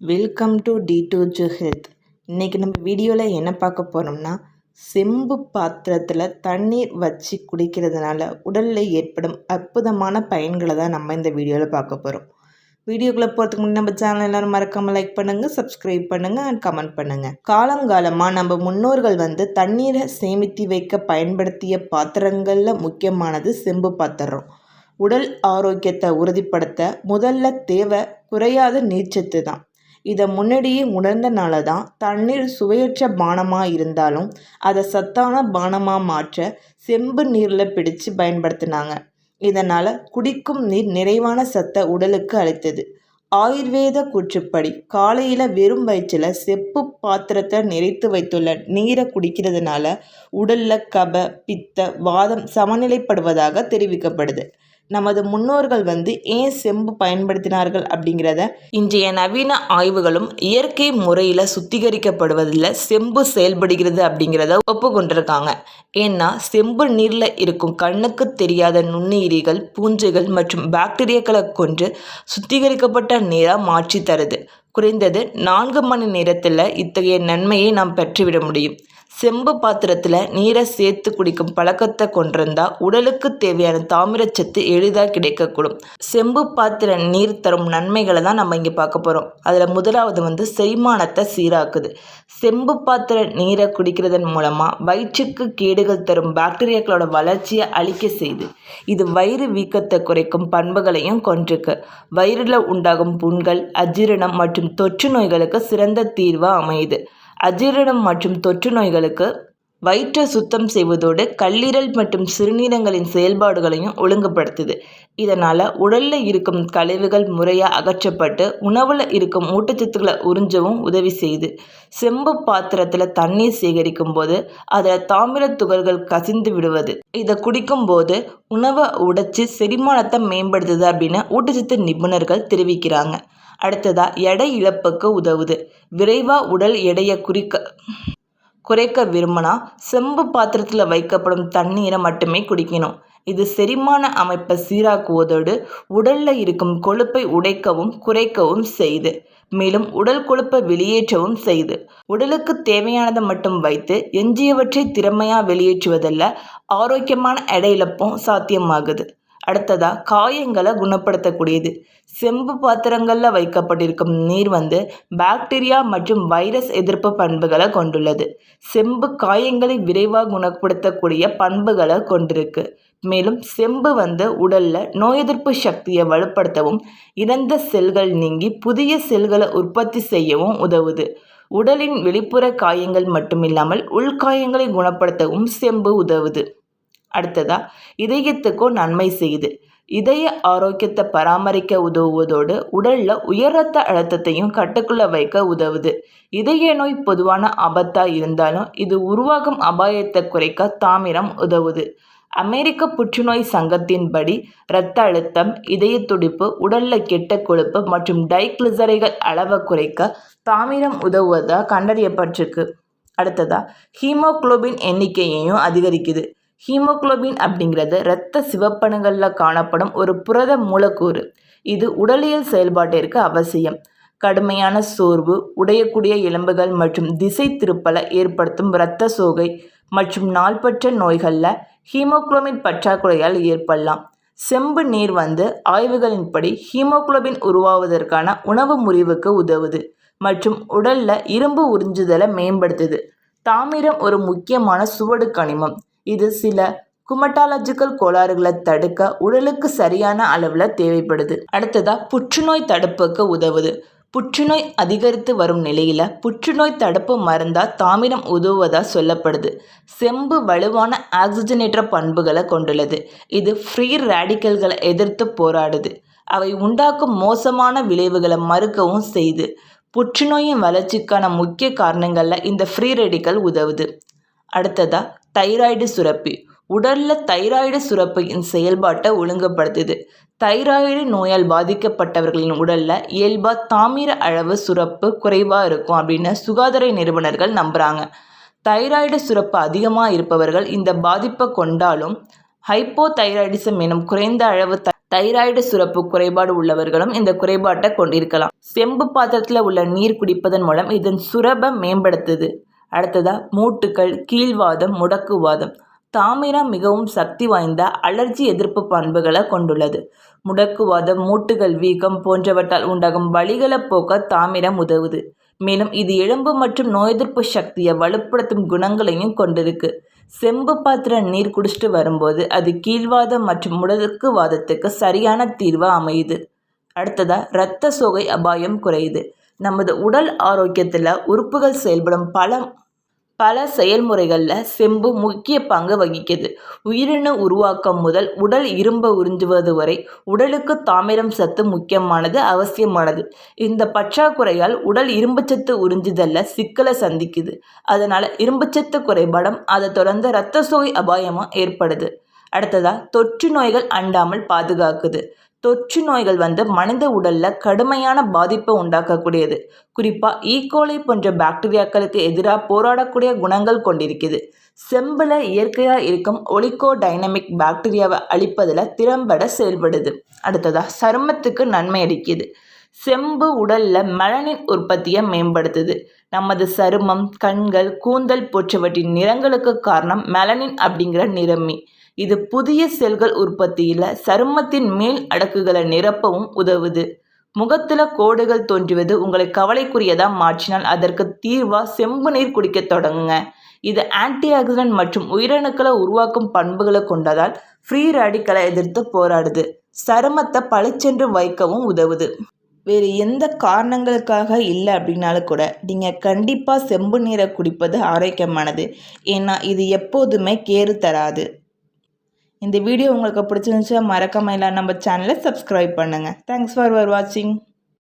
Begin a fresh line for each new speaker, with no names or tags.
Welcome to D2J health. இன்றைக்கி நம்ம வீடியோவில் என்ன பார்க்க போகிறோம்னா, செம்பு பாத்திரத்தில் தண்ணீர் வச்சு குடிக்கிறதுனால உடலில் ஏற்படும் அற்புதமான பயன்களை தான் நம்ம இந்த வீடியோவில் பார்க்க போகிறோம். வீடியோக்குள்ளே போகிறதுக்கு முன்னாடி நம்ம சேனல் எல்லோரும் மறக்காமல் லைக் பண்ணுங்கள், சப்ஸ்கிரைப் பண்ணுங்கள் அண்ட் கமெண்ட் பண்ணுங்கள். காலங்காலமாக நம்ம முன்னோர்கள் தண்ணீரை சேமித்து வைக்க பயன்படுத்திய பாத்திரங்களில் முக்கியமானது செம்பு பாத்திரம். உடல் ஆரோக்கியத்தை உறுதிப்படுத்த முதல்ல தேவை குறையாத நீர்ச்சத்து தான். இதை முன்னாடியே உணர்ந்தனால தான் தண்ணீர் சுவையற்ற பானமாக இருந்தாலும் அதை சத்தான பானமாக மாற்ற செம்பு நீரில் பிடிச்சு பயன்படுத்தினாங்க. இதனால் குடிக்கும் நீர் நிறைவான சத்தை உடலுக்கு அளித்தது. ஆயுர்வேத கூற்றுப்படி காலையில் வெறும் வயிற்றில் செப்பு பாத்திரத்தை நிறைத்து வைத்துள்ள நீரை குடிக்கிறதுனால உடலில் கப பித்த வாதம் சமநிலைப்படுவதாக தெரிவிக்கப்படுது. நமது முன்னோர்கள் ஏன் செம்பு பயன்படுத்தினார்கள் அப்படிங்கிறத இன்றைய நவீன ஆய்வுகளும் இயற்கை முறையில் சுத்திகரிக்கப்படுவதில் செம்பு செயல்படுகிறது அப்படிங்கிறத ஒப்புக்கொண்டிருக்காங்க. ஏன்னா செம்பு நீரில் இருக்கும் கண்ணுக்கு தெரியாத நுண்ணுயிரிகள், பூஞ்சைகள் மற்றும் பாக்டீரியாக்களை கொன்று சுத்திகரிக்கப்பட்ட நீராக மாற்றி தருது. குறைந்தது 4 மணி நேரத்தில் இத்தகைய நன்மையை நாம் பெற்றுவிட முடியும். செம்பு பாத்திரத்தில் நீரை சேர்த்து குடிக்கும் பழக்கத்தை கொண்டிருந்தால் உடலுக்கு தேவையான தாமிரச்சத்து எளிதாக கிடைக்கக்கூடும். செம்பு பாத்திர நீர் தரும் நன்மைகளை தான் நம்ம இங்கே பார்க்க போகிறோம். அதில் முதலாவது செரிமானத்தை சீராக்குது. செம்பு பாத்திர நீரை குடிக்கிறதன் மூலமாக வயிற்றுக்கு கேடுகள் தரும் பாக்டீரியாக்களோட வளர்ச்சியை அழிக்க செய்யுது. இது வயிறு வீக்கத்தை குறைக்கும் பண்புகளையும் கொண்டிருக்கு. வயிறில் உண்டாகும் புண்கள், அஜீரணம் மற்றும் தொற்று நோய்களுக்கு சிறந்த தீர்வாக அமையுது. அஜீரணம் மற்றும் தொற்று நோய்களுக்கு வயிற்றை சுத்தம் செய்வதோடு கல்லீரல் மற்றும் சிறுநீரகங்களின் செயல்பாடுகளையும் ஒழுங்குபடுத்துது. இதனால் உடலில் இருக்கும் கழிவுகள் முறையாக அகற்றப்பட்டு உணவில் இருக்கும் ஊட்டச்சத்துக்களை உறிஞ்சவும் உதவி செய்யுது. செம்பு பாத்திரத்தில் தண்ணீர் சேகரிக்கும் போது அதில் தாமிர துகள்கள் கசிந்து விடுவது. இதை குடிக்கும்போது உணவை உடைச்சி செரிமானத்தை மேம்படுத்துது அப்படின்னு ஊட்டச்சத்து நிபுணர்கள் தெரிவிக்கிறாங்க. அடுத்ததாக எடை இழப்புக்கு உதவுது. விரைவாக உடல் எடையை குறைக்க விரும்பினா செம்பு பாத்திரத்தில் வைக்கப்படும் தண்ணீரை மட்டுமே குடிக்கணும். இது செரிமான அமைப்பை சீராக்குவதோடு உடலில் இருக்கும் கொழுப்பை உடைக்கவும் குறைக்கவும் செய்யுது. மேலும் உடல் கொழுப்பை வெளியேற்றவும் செய்யுது. உடலுக்கு தேவையானதை மட்டும் வைத்து எஞ்சியவற்றை திறமையாக வெளியேற்றுவதில் ஆரோக்கியமான எடை இழப்பும் சாத்தியமாகுது. அடுத்ததாக காயங்களை குணப்படுத்தக்கூடியது. செம்பு பாத்திரங்களில் வைக்கப்பட்டிருக்கும் நீர் பாக்டீரியா மற்றும் வைரஸ் எதிர்ப்பு பண்புகளை கொண்டுள்ளது. செம்பு காயங்களை விரைவாக குணப்படுத்தக்கூடிய பண்புகளை கொண்டிருக்கு. மேலும் செம்பு உடலில் நோய் எதிர்ப்பு சக்தியை வலுப்படுத்தவும் இறந்த செல்கள் நீங்கி புதிய செல்களை உற்பத்தி செய்யவும் உதவுது. உடலின் வெளிப்புற காயங்கள் மட்டுமில்லாமல் உள்காயங்களை குணப்படுத்தவும் செம்பு உதவுது. அடுத்ததாக இதயத்துக்கும் நன்மை செய்யுது. இதய ஆரோக்கியத்தை பராமரிக்க உதவுவதோடு உடலில் உயர் ரத்த அழுத்தத்தையும் கட்டுக்குள்ளே வைக்க உதவுது. இதய நோய் பொதுவான ஆபத்தாக இருந்தாலும் இது உருவாகும் அபாயத்தை குறைக்க தாமிரம் உதவுது. அமெரிக்க புற்றுநோய் சங்கத்தின்படி இரத்த அழுத்தம், இதய துடிப்பு, உடலில் கெட்ட கொழுப்பு மற்றும் டைக்ளிசரைகள் அளவை குறைக்க தாமிரம் உதவுவதாக கண்டறியப்பட்டிருக்கு. அடுத்ததாக ஹீமோகுளோபின் எண்ணிக்கையையும் அதிகரிக்குது. ஹீமோகுளோபின் அப்படிங்கிறது இரத்த சிவப்பணுகளில் காணப்படும் ஒரு புரத மூலக்கூறு. இது உடலியல் செயல்பாட்டிற்கு அவசியம். கடுமையான சோர்வு, உடையக்கூடிய எலும்புகள் மற்றும் திசை திருப்பலை ஏற்படுத்தும் இரத்த சோகை மற்றும் நாள்பற்ற நோய்களில் ஹீமோகுளோபின் பற்றாக்குறையால் ஏற்படலாம். செம்பு நீர் ஆய்வுகளின்படி ஹீமோகுளோபின் உருவாவதற்கான உணவு முறிவுக்கு உதவுது மற்றும் உடலில் இரும்பு உறிஞ்சுதலை மேம்படுத்துது. தாமிரம் ஒரு முக்கியமான சுவடு கனிமம். இது சில குமட்டாலஜிக்கல் கோளாறுகளை தடுக்க உடலுக்கு சரியான அளவில் தேவைப்படுது. அடுத்ததாக புற்றுநோய் தடுப்புக்கு உதவுது. புற்றுநோய் அதிகரித்து வரும் நிலையில் புற்றுநோய் தடுப்பு மருந்தாக தாமிரம் உதவுவதாக சொல்லப்படுது. செம்பு வலுவான ஆக்சிஜனேற்ற பண்புகளை கொண்டுள்ளது. இது ஃப்ரீ ரேடிக்கல்களை எதிர்த்து போராடுது. அவை உண்டாக்கும் மோசமான விளைவுகளை மறுக்கவும் செய்து. புற்றுநோயின் வளர்ச்சிக்கான முக்கிய காரணங்களில் இந்த ஃப்ரீ ரேடிக்கல் உதவுது. அடுத்ததாக தைராய்டு சுரப்பி. உடலில் தைராய்டு சுரப்பியின் செயல்பாட்டை ஒழுங்குபடுத்துது. தைராய்டு நோயால் பாதிக்கப்பட்டவர்களின் உடலில் இயல்பாக தாமிர அளவு சுரப்பு குறைவாக இருக்கும் அப்படின்னு சுகாதார நிறுவனர்கள் நம்புகிறாங்க. தைராய்டு சுரப்பு அதிகமாக இருப்பவர்கள் இந்த பாதிப்பை கொண்டாலும் ஹைப்போதைராய்டிசம் எனும் குறைந்த அளவு தைராய்டு சுரப்பு குறைபாடு உள்ளவர்களும் இந்த குறைபாட்டை கொண்டிருக்கலாம். செம்பு பாத்திரத்தில் உள்ள நீர் குடிப்பதன் மூலம் இதன் சுரப்பை மேம்படுத்துது. அடுத்ததா மூட்டுக்கள், கீழ்வாதம், முடக்குவாதம். தாமிரம் மிகவும் சக்தி வாய்ந்த அலர்ஜி எதிர்ப்பு பண்புகளை கொண்டுள்ளது. முடக்குவாதம், மூட்டுகள் வீக்கம் போன்றவற்றால் உண்டாகும் வலிகளை போக்க தாமிரம் உதவுது. மேலும் இது எலும்பு மற்றும் நோய் எதிர்ப்பு சக்தியை வலுப்படுத்தும் குணங்களையும் கொண்டிருக்கு. செம்பு பாத்திர நீர் குடிச்சிட்டு வரும்போது அது கீழ்வாதம் மற்றும் முடக்குவாதத்துக்கு சரியான தீர்வாக அமையுது. அடுத்ததா இரத்த சோகை அபாயம் குறையுது. நமது உடல் ஆரோக்கியத்தில் உறுப்புகள் செயல்படும் பல செயல்முறைகளில் செம்பு முக்கிய பங்கு வகிக்குது. உயிரணு உருவாக்கம் முதல் உடல் இரும்பை உறிஞ்சுவது வரை உடலுக்கு தாமிரம் சத்து முக்கியமானது, அவசியமானது. இந்த பற்றாக்குறையால் உடல் இரும்புச்சத்து உறிஞ்சுதலில் சிக்கலை சந்திக்குது. அதனால் இரும்புச்சத்து குறைபாடும் அதை தொடர்ந்து இரத்த சோகை அபாயமும் ஏற்படுது. அடுத்ததா தொற்று நோய்கள் அண்டாமல் பாதுகாக்குது. தொற்று நோய்கள் மனித உடலில் கடுமையான பாதிப்பை உண்டாக்கக்கூடியது. குறிப்பாக ஈகோலை போன்ற பாக்டீரியாக்களுக்கு எதிராக போராடக்கூடிய குணங்கள் கொண்டிருக்குது. செம்பில் இயற்கையாக இருக்கும் ஒலிகோடைனமிக் பாக்டீரியாவை அழிப்பதில் திறம்பட செயல்படுது. அடுத்ததா சருமத்துக்கு நன்மை அளிக்குது. செம்பு உடலில் மெலனின் உற்பத்தியை மேம்படுத்துது. நமது சருமம், கண்கள், கூந்தல் போன்றவற்றின் நிறங்களுக்கு காரணம் மெலனின் அப்படிங்கிற நிறமி. இது புதிய செல்கள் உற்பத்தியில் சருமத்தின் மேல் அடுக்குகளை நிரப்பவும் உதவுது. முகத்தில் கோடுகள் தோன்றுவது உங்களை கவலைக்குரியதாக மாற்றினால் அதற்கு தீர்வாக செம்பு நீர் குடிக்க தொடங்குங்க. இது ஆன்டி ஆக்சிடென்ட் மற்றும் உயிரணுக்களை உருவாக்கும் பண்புகளை கொண்டதால் ஃப்ரீ ரேடிக்கலை எதிர்த்து போராடுது. சருமத்தை பளிச்சென்று வைக்கவும் உதவுது. வேறு எந்த காரணங்களுக்காக இல்லை அப்படின்னாலும் கூட நீங்கள் கண்டிப்பாக செம்பு நீரை குடிப்பது ஆரோக்கியமானது. ஏன்னா இது எப்போதுமே கேடு தராது. இந்த வீடியோ உங்களுக்கு பிடிச்சிருந்துச்சா மறக்காம நம்ம சேனலை சப்ஸ்கிரைப் பண்ணுங்கள். தேங்க்ஸ் ஃபார் வாட்சிங்.